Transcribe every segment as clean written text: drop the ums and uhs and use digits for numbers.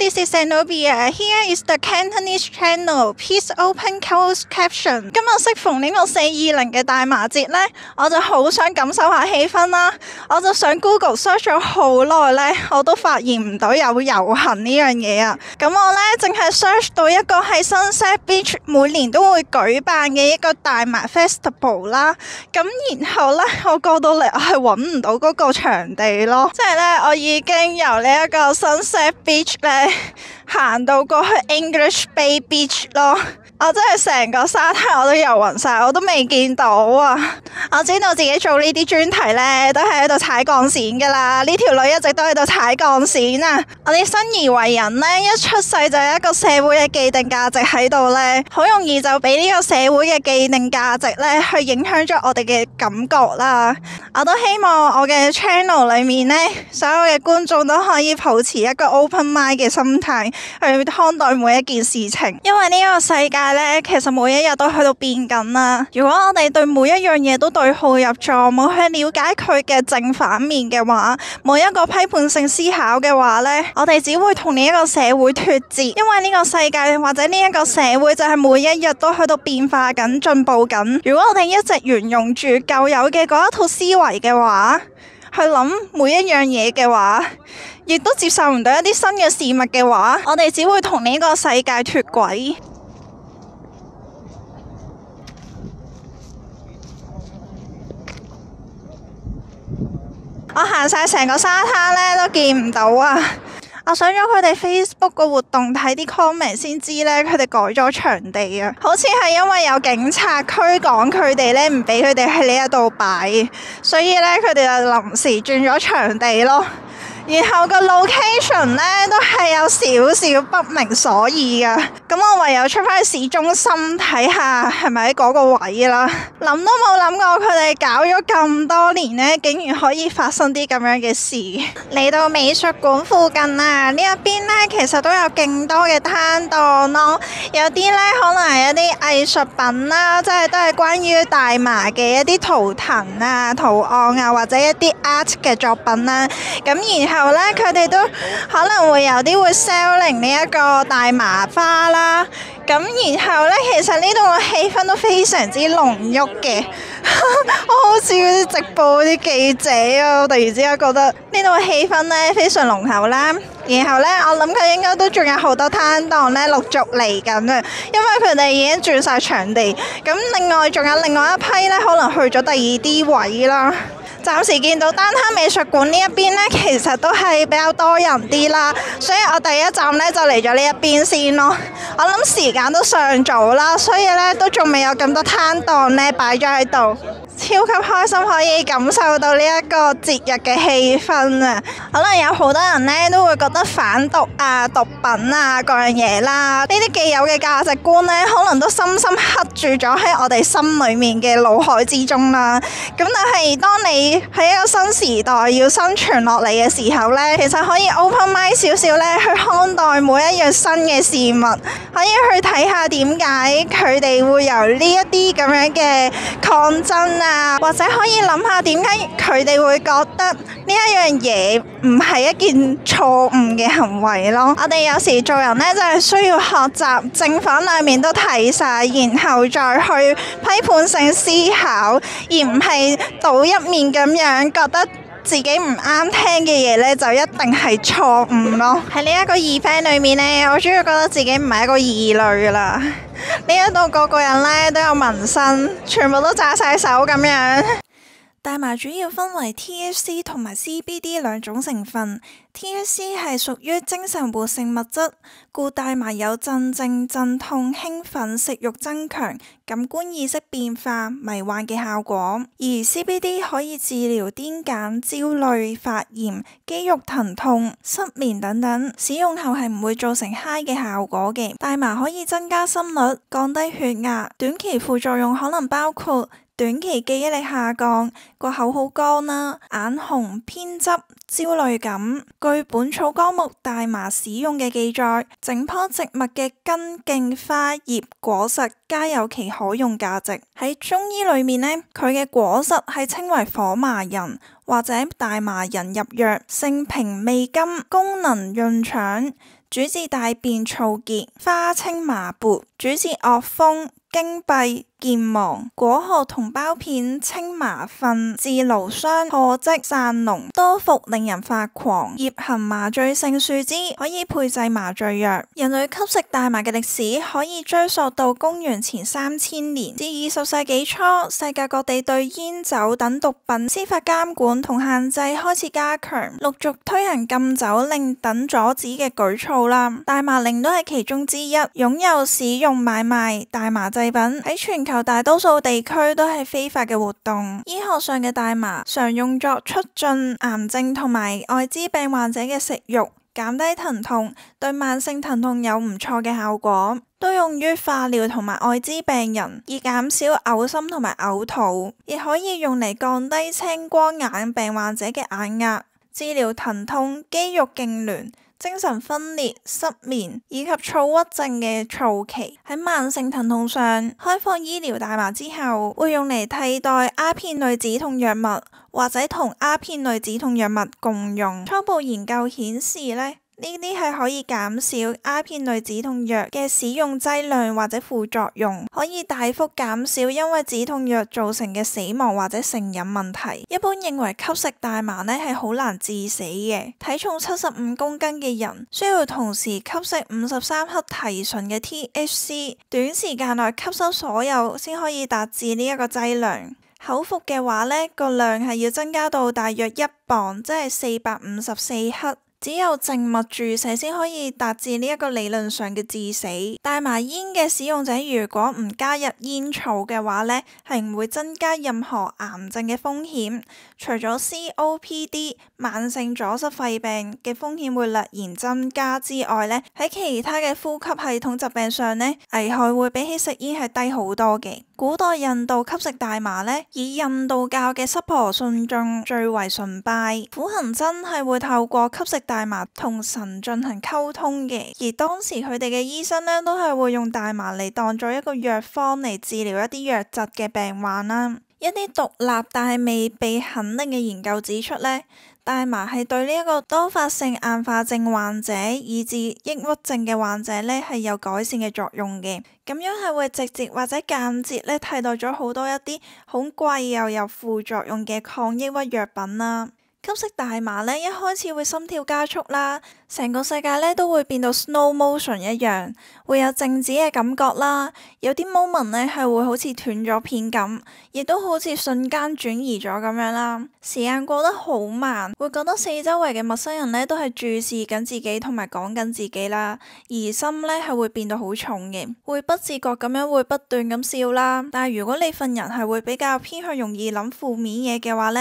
this is Zenobia. Here is the Cantonese channel. Please open closed caption.今日適逢呢個420嘅大麻節呢，我就好想感受下氣氛啦。我就上 Google search 咗好耐呢，我都發現唔到有遊行呢樣嘢啊。咁我呢，淨係 search 到一個喺 Sunset Beach 每年都會舉辦嘅一個大麻 festival 啦。咁然後呢，我過到嚟我係揾唔到嗰個場地咯。即係呢，我已經由呢一個 Sunset Beach 呢行到過去 English Bay Beach 咯。我真係成個沙灘我都遊暈晒，我都未見到啊！我知道自己做呢啲專題呢，都係喺度踩鋼線噶啦。呢條女一直都喺度踩鋼線啊！我哋生而為人呢，一出世就有一個社會嘅既定價值喺度呢，好容易就俾呢個社會嘅既定價值呢去影響咗我哋嘅感覺啦。我都希望我嘅 channel 裏面呢，所有嘅觀眾都可以保持一個 open mind 嘅心態去看待每一件事情，因為呢個世界其實每一日都喺度變緊啦。如果我哋對每一樣嘢都對號入座，冇去了解佢嘅正反面嘅話，冇一個批判性思考嘅話呢，我哋只會同呢一個社會脫節。因為呢個世界或者呢一個社會就係每一日都喺度變化緊、進步緊。如果我哋一直沿用住舊有嘅嗰一套思維嘅話，去諗每一樣嘢嘅話，亦都接受唔到一啲新嘅事物嘅話，我哋只會同呢個世界脫軌。我行晒成個沙灘呢都見唔到啊！我上咗佢哋 Facebook 個活動睇啲 comment 先知呢，佢哋改咗場地啊，好似係因為有警察驅趕佢哋呢，唔俾佢哋喺呢一度擺，所以呢，佢哋就臨時轉咗場地咯。然後個 location 呢都係有少少不明所以噶，咁我唯有出返去市中心睇下係咪喺嗰個位啦。諗都冇諗過佢哋搞咗咁多年呢，竟然可以發生啲咁樣嘅事。嚟到美術館附近啊，呢一邊呢其實都有勁多嘅攤檔咯，有啲呢可能係一啲藝術品啦，即係都係關於大麻嘅一啲圖騰啊、圖案啊，或者一啲 art 嘅作品啦。咁然後呢，佢哋都可能會有啲會 selling 呢一個大麻花啦。咁然後呢，其實呢度嘅氣氛都非常之濃郁嘅。我好似嗰啲直播嗰啲記者啊，我突然之間覺得呢度嘅氣氛呢非常濃厚啦。然後呢，我諗佢應該都仲有好多攤檔呢陸續嚟緊啊，因為佢哋已經轉晒場地。咁另外仲有另外一批呢，可能去咗第二啲位啦。暫時見到丹坑美術館呢一邊呢，其實都係比較多人啲啦，所以我第一站呢就嚟咗呢一邊先咯。我諗時間都尚早啦，所以呢都仲未有咁多攤檔呢擺咗喺度。超級開心可以感受到呢一個節日嘅氣氛啊！可能有好多人呢都會覺得反毒啊、毒品啊各樣嘢啦，呢啲既有嘅價值觀呢，可能都深深刻住咗喺我哋心裏面嘅腦海之中啦。咁但係當你喺一個新時代要生存落嚟嘅時候呢，其實可以 open mind 少少呢去看待每一樣新嘅事物，可以去睇下點解佢哋會由呢一啲咁樣嘅抗爭啊，或者可以諗下點解佢哋會覺得呢一樣嘢唔係一件錯誤嘅行為咯。我哋有時做人呢，就係需要學習正反兩面都睇晒，然後再去批判性思考，而唔係倒一面咁樣覺得自己唔啱聽嘅嘢呢，就一定係錯誤咯。喺呢一個event裏面呢，我終於覺得自己唔係一個異類啦。呢一度個個人呢都有紋身，全部都揸晒手咁樣。大麻主要分為 THC 同埋 CBD 兩種成分。THC 係屬於精神活性物質，故大麻有鎮靜、鎮痛、興奮、食慾增強、感官意識變化、迷幻嘅效果。而 CBD 可以治療癲癇、焦慮、發炎、肌肉疼痛、失眠等等，使用後係唔會造成嗨嘅效果嘅。大麻可以增加心率、降低血壓，短期副作用可能包括短期記憶力下降、個口好乾啦、眼紅、偏執、焦慮感。據本草綱目大麻使用嘅記載，整棵植物嘅根莖花葉果實皆有其可用價值。喺中醫裏面呢，佢嘅果實係稱為火麻仁或者大麻仁入藥，性平味甘，功能潤腸，主治大便燥結、花青麻勃，主治惡風、經閉、健忘、果殼同胞片、青麻糞、治勞傷、破積、散膿，多服令人發狂。葉行麻醉性樹脂可以配製麻醉藥。人類吸食大麻嘅歷史可以追溯到公元前3000年。至20世紀初，世界各地對煙酒等毒品司法監管同限制開始加強，陸續推行禁酒令等阻止嘅舉措啦。大麻令都係其中之一。擁有、使用、買賣大麻製品喺全球大多數地區都係非法嘅活動。醫學上嘅大麻常用作促進癌症同埋艾滋病患者嘅食慾，減低疼痛，對慢性疼痛有唔錯嘅效果。都用於化療同埋艾滋病人，以減少嘔心同埋嘔吐，亦可以用嚟降低青光眼病患者嘅眼壓，治療疼痛、肌肉痙攣、精神分裂、失眠以及躁鬱症嘅躁期。喺慢性疼痛上，開放醫療大麻之後，會用嚟替代鴉片類止痛藥物，或者同鴉片類止痛藥物共用。初步研究顯示呢啲係可以減少鴉片類止痛藥嘅使用劑量或者副作用，可以大幅減少因為止痛藥造成嘅死亡或者成癮問題。一般認為吸食大麻係好難致死嘅，體重75公斤嘅人需要同時吸食53克提純嘅 THC， 短時間內吸收所有先可以達至呢一個劑量。口服嘅話個量係要增加到大約1磅，即係454克。只有靜脈注射先可以達至呢一個理論上嘅致死。大麻煙嘅使用者如果唔加入煙草嘅話係唔會增加任何癌症嘅風險。除咗 COPD 慢性阻塞肺病嘅風險會略然增加之外喺其他嘅呼吸系統疾病上危害會比起食煙係低好多嘅。古代印度吸食大麻以印度教嘅濕婆信眾最為崇拜。苦行僧係會透過吸食大麻同神進行溝通嘅，而當時佢哋嘅醫生都係會用大麻嚟當做一個藥方嚟治療一啲瘧疾嘅病患啦。一啲獨立但係未被肯定嘅研究指出大麻係對呢一個多發性硬化症患者以至抑鬱症嘅患者係有改善嘅作用嘅。咁樣係會直接或者間接替代咗好多一啲好貴又有副作用嘅抗抑鬱藥品啦。吸食大麻一開始會心跳加速啦，成個世界都會變到 slow motion 一樣，會有靜止嘅感覺啦。有啲 moment係會好似斷咗片咁，亦都好似瞬間轉移咗咁樣啦。時間過得好慢，會覺得四周圍嘅陌生人都係注視緊自己同埋講緊自己啦，疑心係會變到好重嘅，會不自覺咁樣會不斷咁笑啦。但係如果你份人係會比較偏向容易諗負面嘢嘅話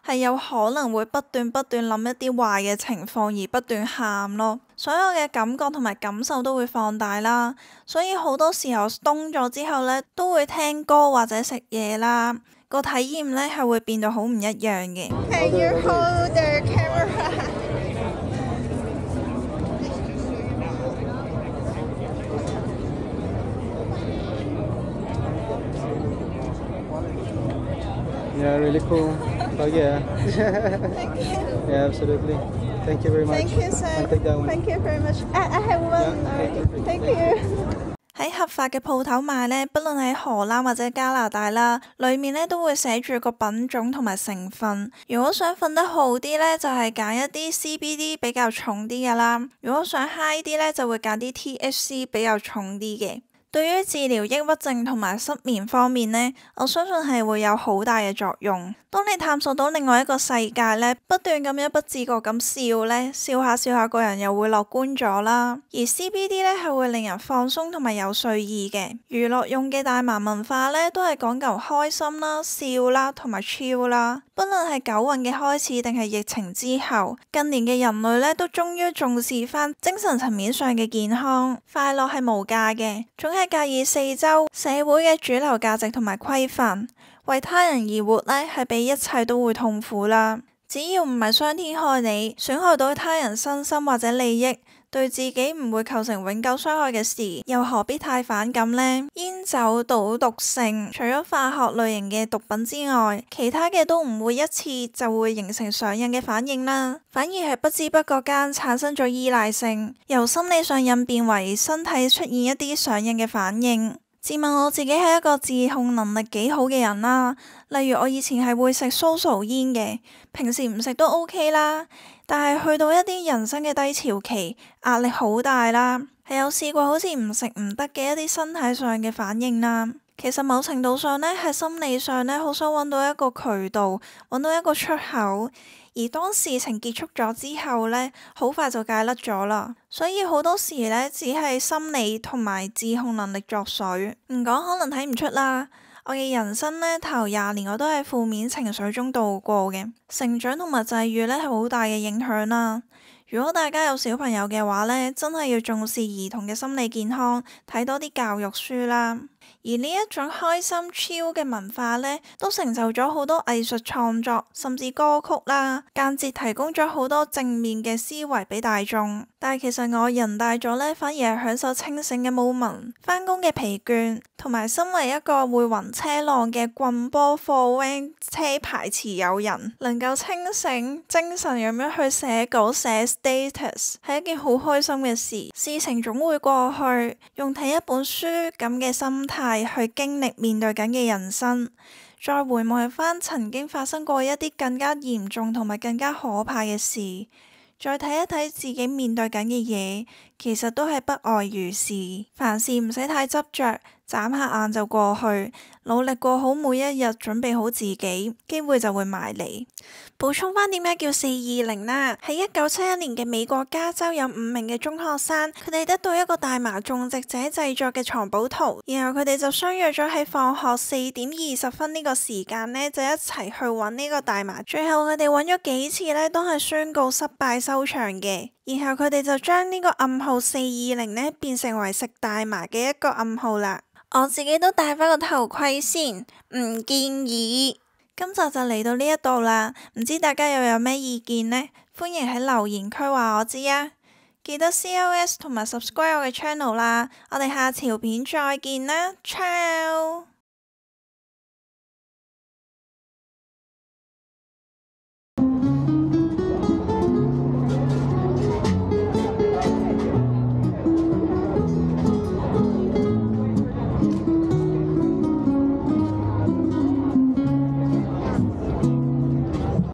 係有可能會不斷諗一啲壞嘅情況而不斷喊咯，所有嘅感覺同埋感受都會放大啦，所以好多時候凍咗之後都會聽歌或者食嘢啦，個體驗係會變到好唔一樣嘅。Can you hold the camera? Yeah, really cool. Oh yeah. Thank you. Yeah, absolutely. Thank you very much. Thank you, sir. I'll take that one. Thank you very much. I have one. Yeah, Thank you. 喺合法嘅鋪頭賣不論喺荷蘭或者加拿大啦，裏面都會寫住個品種同埋成分。如果想瞓得好啲就係揀一啲 CBD 比較重啲嘅啦。如果想 high 啲就會揀啲 THC 比較重啲嘅。對於治療抑鬱症同埋失眠方面我相信係會有好大嘅作用。當你探索到另外一個世界不斷咁樣不自覺咁笑下個人又會樂觀咗啦。而 CBD 係會令人放鬆同埋有睡意嘅。娛樂用嘅大麻文化都係講求開心啦、笑啦同埋 chill 啦。不論係九運嘅開始定係疫情之後，近年嘅人類都終於重視翻精神層面上嘅健康。快樂係無價嘅，總係介意四周社會嘅主流價值同埋規範。為他人而活係比一切都會痛苦啦。只要唔係傷天害理，損害到他人身心或者利益，對自己唔會構成永久傷害嘅事，又何必太反感呢？煙酒、賭毒性，除咗化學類型嘅毒品之外，其他嘅都唔會一次就會形成上癮嘅反應啦，反而係不知不覺間產生咗依賴性，由心理上癮變為身體出現一啲上癮嘅反應。自問我自己係一個自控能力幾好嘅人啦，例如我以前係會食 social 煙嘅，平時唔食都 OK 啦，但係去到一啲人生嘅低潮期，壓力好大啦，係有試過好似唔食唔得嘅一啲身體上嘅反應啦。其實某程度上呢，係心理上呢，好想揾到一個渠道，揾到一個出口。而當事情結束咗之後呢，好快就戒甩咗啦。所以好多時呢，只係心理同埋自控能力作祟。唔講可能睇唔出啦。我嘅人生呢，頭20年我都係負面情緒中度過嘅，成長同埋際遇呢，係好大嘅影響啦。如果大家有小朋友嘅話呢，真係要重視兒童嘅心理健康，睇多啲教育書啦。而呢一種開心 chill 嘅文化呢，都成就咗好多藝術創作，甚至歌曲啦，間接提供咗好多正面嘅思維俾大眾。但係其實我人大咗呢，反而係享受清醒嘅 moment，返工嘅疲倦，同埋身為一個會暈車浪嘅棍波貨 van 車牌持有人，能夠清醒精神咁樣去寫稿寫 status， 係一件好開心嘅事。事情總會過去，用睇一本書咁嘅心態去經歷面對緊嘅人生，再回望返曾經發生過一啲更加嚴重同埋更加可怕嘅事，再睇一睇自己面對緊嘅嘢，其實都係不外如是。凡事唔使太執着，眨下眼就過去，努力過好每一日，準備好自己，機會就會埋嚟。補充返點解叫420啦，喺1971年嘅美國加州有5名嘅中學生，佢哋得到一個大麻種植者製作嘅藏寶圖，然後佢哋就相約咗喺放學4點20分呢個時間呢，就一齊去揾呢個大麻。最後佢哋揾咗幾次呢，都係宣告失敗收場嘅。然後佢哋就將呢個暗號420呢，變成為食大麻嘅一個暗號啦。我自己都戴翻個頭盔先，唔建議。今集就嚟到呢一度啦，唔知大家又有咩意見呢？歡迎喺留言區話我知啊！記得 CLS 同埋 subscribe 我嘅 channel 啦，我哋下條片再見啦，ciao。